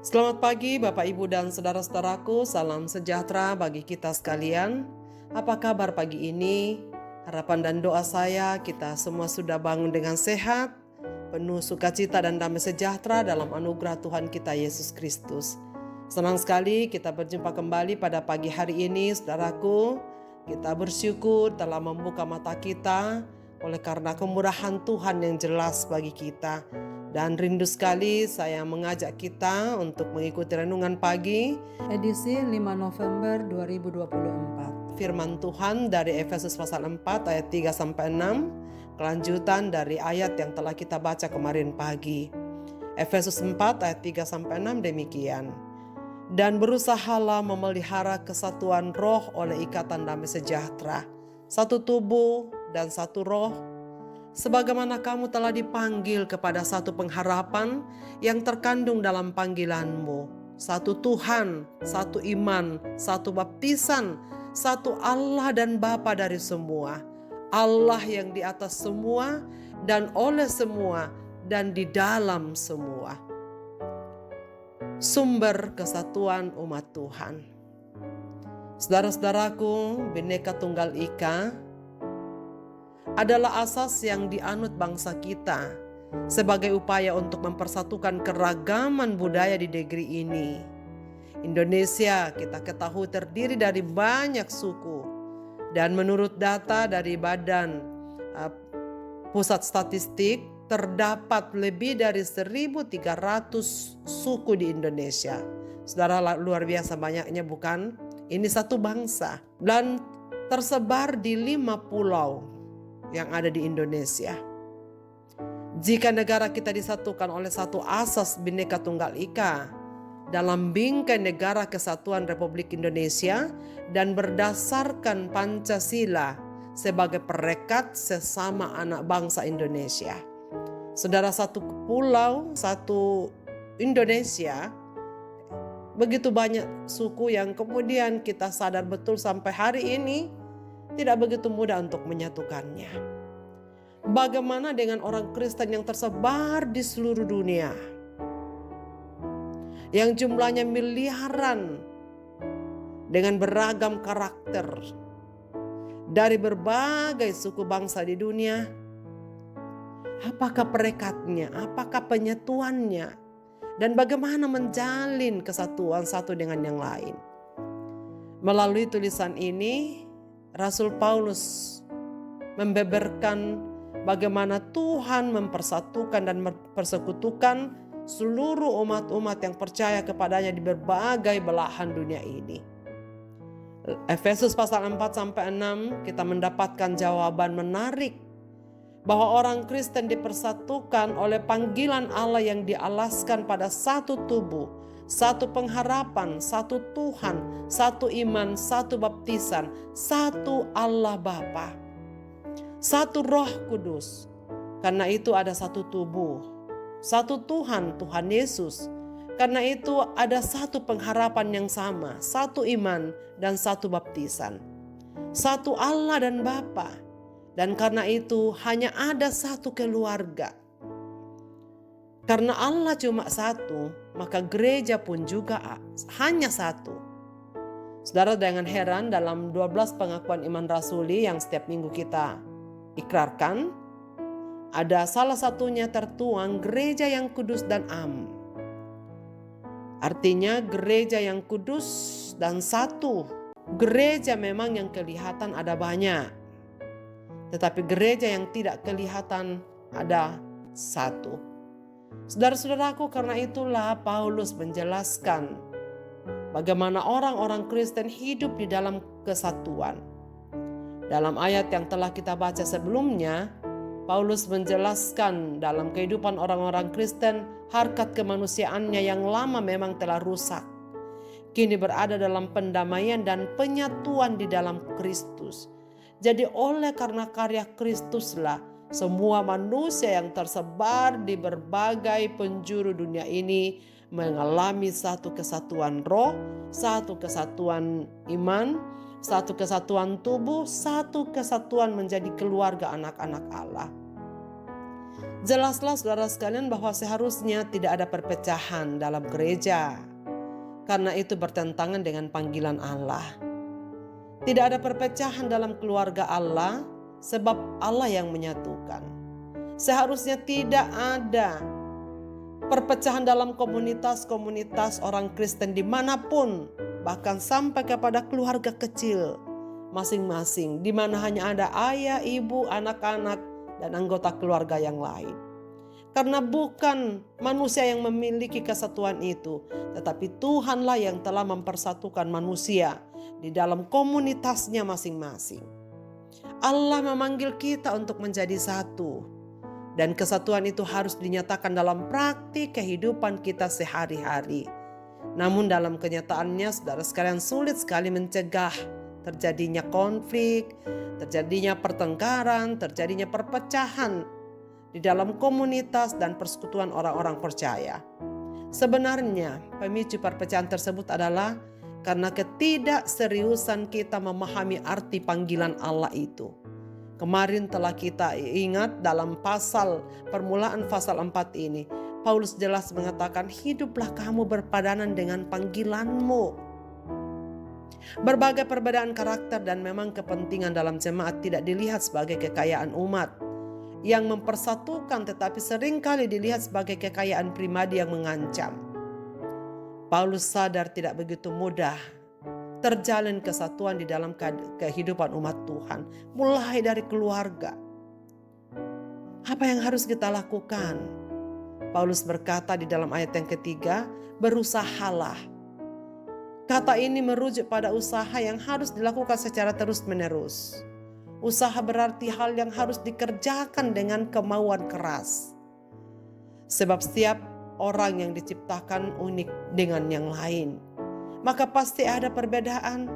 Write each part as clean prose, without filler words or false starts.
Selamat pagi Bapak Ibu dan saudara-saudaraku, salam sejahtera bagi kita sekalian. Apa kabar pagi ini? Harapan dan doa saya kita semua sudah bangun dengan sehat, penuh sukacita dan damai sejahtera dalam anugerah Tuhan kita Yesus Kristus. Senang sekali kita berjumpa kembali pada pagi hari ini saudaraku. Kita bersyukur telah membuka mata kita oleh karena kemurahan Tuhan yang jelas bagi kita. Dan rindu sekali saya mengajak kita untuk mengikuti renungan pagi edisi 5 November 2024. Firman Tuhan dari Efesus pasal 4 ayat 3-6, kelanjutan dari ayat yang telah kita baca kemarin pagi. Efesus 4 ayat 3-6 demikian. Dan berusahalah memelihara kesatuan roh oleh ikatan damai sejahtera, satu tubuh dan satu roh, sebagaimana kamu telah dipanggil kepada satu pengharapan yang terkandung dalam panggilanmu. Satu Tuhan, satu iman, satu baptisan, satu Allah dan Bapa dari semua. Allah yang di atas semua dan oleh semua dan di dalam semua. Sumber kesatuan umat Tuhan. Saudara-saudaraku, Bhinneka Tunggal Ika adalah asas yang dianut bangsa kita sebagai upaya untuk mempersatukan keragaman budaya di negeri ini. Indonesia kita ketahui terdiri dari banyak suku, dan menurut data dari Badan Pusat Statistik terdapat lebih dari 1.300 suku di Indonesia. Saudara, luar biasa banyaknya bukan? Ini satu bangsa dan tersebar di 5 pulau yang ada di Indonesia. Jika negara kita disatukan oleh satu asas Bhinneka Tunggal Ika dalam bingkai Negara Kesatuan Republik Indonesia dan berdasarkan Pancasila sebagai perekat sesama anak bangsa Indonesia. Saudara, satu pulau, satu Indonesia, begitu banyak suku yang kemudian kita sadar betul sampai hari ini tidak begitu mudah untuk menyatukannya. Bagaimana dengan orang Kristen yang tersebar di seluruh dunia, yang jumlahnya miliaran dengan beragam karakter dari berbagai suku bangsa di dunia? Apakah perekatnya? Apakah penyatuannya? Dan bagaimana menjalin kesatuan satu dengan yang lain? Melalui tulisan ini, Rasul Paulus membeberkan bagaimana Tuhan mempersatukan dan mempersekutukan seluruh umat-umat yang percaya kepadanya di berbagai belahan dunia ini. Efesus pasal 4-6 kita mendapatkan jawaban menarik bahwa orang Kristen dipersatukan oleh panggilan Allah yang dialaskan pada satu tubuh, satu pengharapan, satu Tuhan, satu iman, satu baptisan, satu Allah Bapa, satu Roh Kudus. Karena itu ada satu tubuh, satu Tuhan, Tuhan Yesus. Karena itu ada satu pengharapan yang sama, satu iman dan satu baptisan, satu Allah dan Bapa. Dan karena itu hanya ada satu keluarga. Karena Allah cuma satu, maka gereja pun juga hanya satu. Saudara, jangan heran dalam 12 pengakuan iman rasuli yang setiap minggu kita ikrarkan, ada salah satunya tertuang gereja yang kudus dan am. Artinya gereja yang kudus dan satu. Gereja memang yang kelihatan ada banyak, tetapi gereja yang tidak kelihatan ada satu. Saudara-saudaraku, karena itulah Paulus menjelaskan bagaimana orang-orang Kristen hidup di dalam kesatuan. Dalam ayat yang telah kita baca sebelumnya, Paulus menjelaskan dalam kehidupan orang-orang Kristen, harkat kemanusiaannya yang lama memang telah rusak, kini berada dalam pendamaian dan penyatuan di dalam Kristus. Jadi oleh karena karya Kristuslah semua manusia yang tersebar di berbagai penjuru dunia ini mengalami satu kesatuan roh, satu kesatuan iman, satu kesatuan tubuh, satu kesatuan menjadi keluarga anak-anak Allah. Jelaslah saudara sekalian bahwa seharusnya tidak ada perpecahan dalam gereja, karena itu bertentangan dengan panggilan Allah. Tidak ada perpecahan dalam keluarga Allah, sebab Allah yang menyatukan. Seharusnya tidak ada perpecahan dalam komunitas-komunitas orang Kristen dimanapun, bahkan sampai kepada keluarga kecil masing-masing, di mana hanya ada ayah, ibu, anak-anak, dan anggota keluarga yang lain. Karena bukan manusia yang memiliki kesatuan itu, tetapi Tuhanlah yang telah mempersatukan manusia di dalam komunitasnya masing-masing. Allah memanggil kita untuk menjadi satu, dan kesatuan itu harus dinyatakan dalam praktik kehidupan kita sehari-hari. Namun dalam kenyataannya, saudara sekalian, sulit sekali mencegah terjadinya konflik, terjadinya pertengkaran, terjadinya perpecahan di dalam komunitas dan persekutuan orang-orang percaya. Sebenarnya pemicu perpecahan tersebut adalah karena ketidakseriusan kita memahami arti panggilan Allah itu. Kemarin telah kita ingat dalam permulaan pasal 4 ini, Paulus jelas mengatakan, hiduplah kamu berpadanan dengan panggilanmu. Berbagai perbedaan karakter dan memang kepentingan dalam jemaat tidak dilihat sebagai kekayaan umat yang mempersatukan, tetapi seringkali dilihat sebagai kekayaan pribadi yang mengancam. Paulus sadar tidak begitu mudah terjalin kesatuan di dalam kehidupan umat Tuhan, mulai dari keluarga. Apa yang harus kita lakukan? Paulus berkata di dalam ayat yang ketiga, berusahalah. Kata ini merujuk pada usaha yang harus dilakukan secara terus-menerus. Usaha berarti hal yang harus dikerjakan dengan kemauan keras. Sebab setiap orang yang diciptakan unik dengan yang lain, maka pasti ada perbedaan.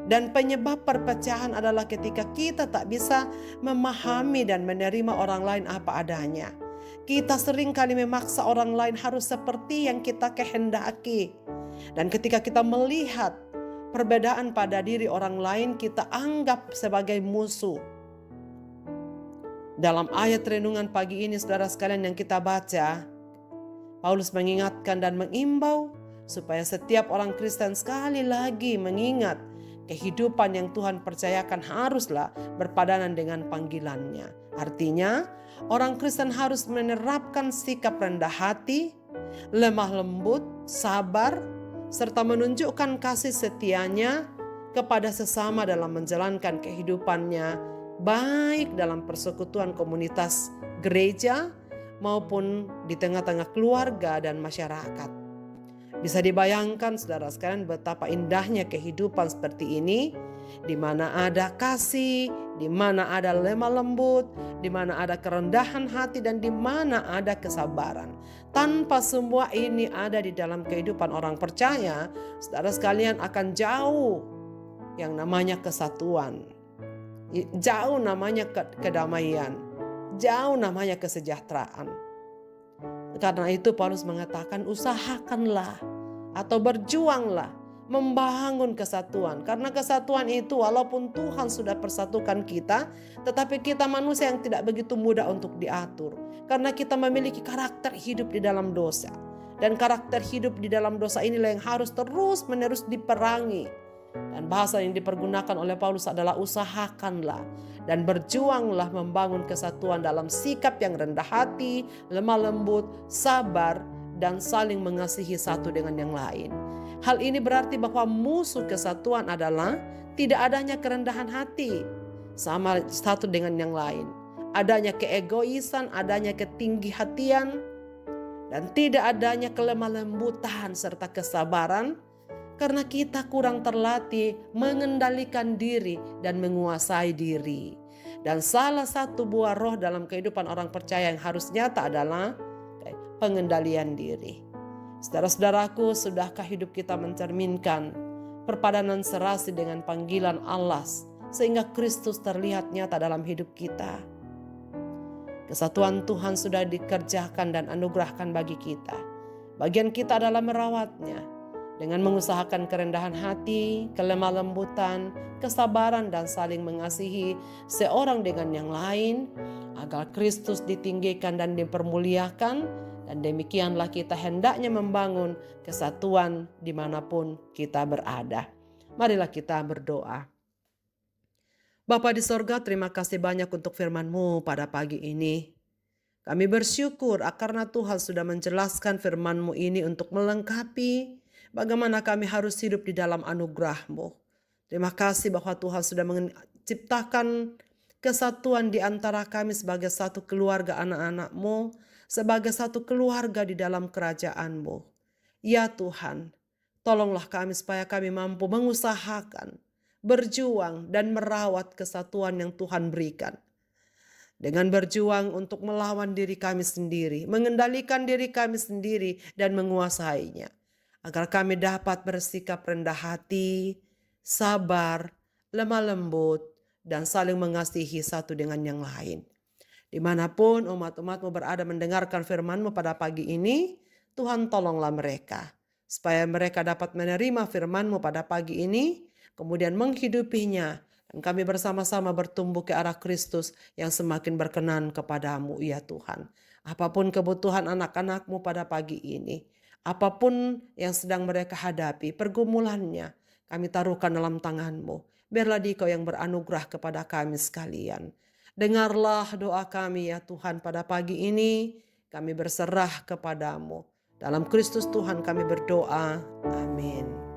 Dan penyebab perpecahan adalah ketika kita tak bisa memahami dan menerima orang lain apa adanya. Kita seringkali memaksa orang lain harus seperti yang kita kehendaki. Dan ketika kita melihat perbedaan pada diri orang lain, kita anggap sebagai musuh. Dalam ayat renungan pagi ini, saudara sekalian, yang kita baca, Paulus mengingatkan dan mengimbau supaya setiap orang Kristen sekali lagi mengingat kehidupan yang Tuhan percayakan haruslah berpadanan dengan panggilannya. Artinya, orang Kristen harus menerapkan sikap rendah hati, lemah lembut, sabar, serta menunjukkan kasih setianya kepada sesama dalam menjalankan kehidupannya, baik dalam persekutuan komunitas gereja maupun di tengah-tengah keluarga dan masyarakat. Bisa dibayangkan saudara sekalian betapa indahnya kehidupan seperti ini, di mana ada kasih, di mana ada lemah lembut, di mana ada kerendahan hati, dan di mana ada kesabaran. Tanpa semua ini ada di dalam kehidupan orang percaya, saudara sekalian, akan jauh yang namanya kesatuan, jauh namanya kedamaian, jauh namanya kesejahteraan. Karena itu Paulus mengatakan, usahakanlah atau berjuanglah membangun kesatuan. Karena kesatuan itu walaupun Tuhan sudah persatukan kita, tetapi kita manusia yang tidak begitu mudah untuk diatur. Karena kita memiliki karakter hidup di dalam dosa. Dan karakter hidup di dalam dosa inilah yang harus terus-menerus diperangi. Dan bahasa yang dipergunakan oleh Paulus adalah usahakanlah dan berjuanglah membangun kesatuan dalam sikap yang rendah hati, lemah lembut, sabar, dan saling mengasihi satu dengan yang lain. Hal ini berarti bahwa musuh kesatuan adalah tidak adanya kerendahan hati sama satu dengan yang lain. Adanya keegoisan, adanya ketinggi-hatian, dan tidak adanya kelemah lembutan serta kesabaran karena kita kurang terlatih mengendalikan diri dan menguasai diri. Dan salah satu buah roh dalam kehidupan orang percaya yang harus nyata adalah pengendalian diri. Saudara-saudaraku, sudahkah hidup kita mencerminkan perpadanan serasi dengan panggilan Allah sehingga Kristus terlihat nyata dalam hidup kita? Kesatuan Tuhan sudah dikerjakan dan anugerahkan bagi kita. Bagian kita adalah merawatnya dengan mengusahakan kerendahan hati, kelemah lembutan, kesabaran, dan saling mengasihi seorang dengan yang lain, agar Kristus ditinggikan dan dipermuliakan, dan demikianlah kita hendaknya membangun kesatuan dimanapun kita berada. Marilah kita berdoa. Bapa di sorga, terima kasih banyak untuk firman-Mu pada pagi ini. Kami bersyukur karena Tuhan sudah menjelaskan firman-Mu ini untuk melengkapi bagaimana kami harus hidup di dalam anugerah-Mu. Terima kasih bahwa Tuhan sudah menciptakan kesatuan di antara kami sebagai satu keluarga anak-anak-Mu, sebagai satu keluarga di dalam kerajaan-Mu. Ya Tuhan, tolonglah kami supaya kami mampu mengusahakan, berjuang dan merawat kesatuan yang Tuhan berikan. Dengan berjuang untuk melawan diri kami sendiri, mengendalikan diri kami sendiri dan menguasainya. Agar kami dapat bersikap rendah hati, sabar, lemah lembut, dan saling mengasihi satu dengan yang lain. Dimanapun umat-umat-Mu berada mendengarkan firman-Mu pada pagi ini, Tuhan tolonglah mereka. Supaya mereka dapat menerima firman-Mu pada pagi ini, kemudian menghidupinya, dan kami bersama-sama bertumbuh ke arah Kristus yang semakin berkenan kepadamu, ya Tuhan. Apapun kebutuhan anak-anak-Mu pada pagi ini, apapun yang sedang mereka hadapi, pergumulannya, kami taruhkan dalam tangan-Mu. Biarlah Dikau yang beranugerah kepada kami sekalian. Dengarlah doa kami ya Tuhan pada pagi ini, kami berserah kepadamu. Dalam Kristus Tuhan kami berdoa, amin.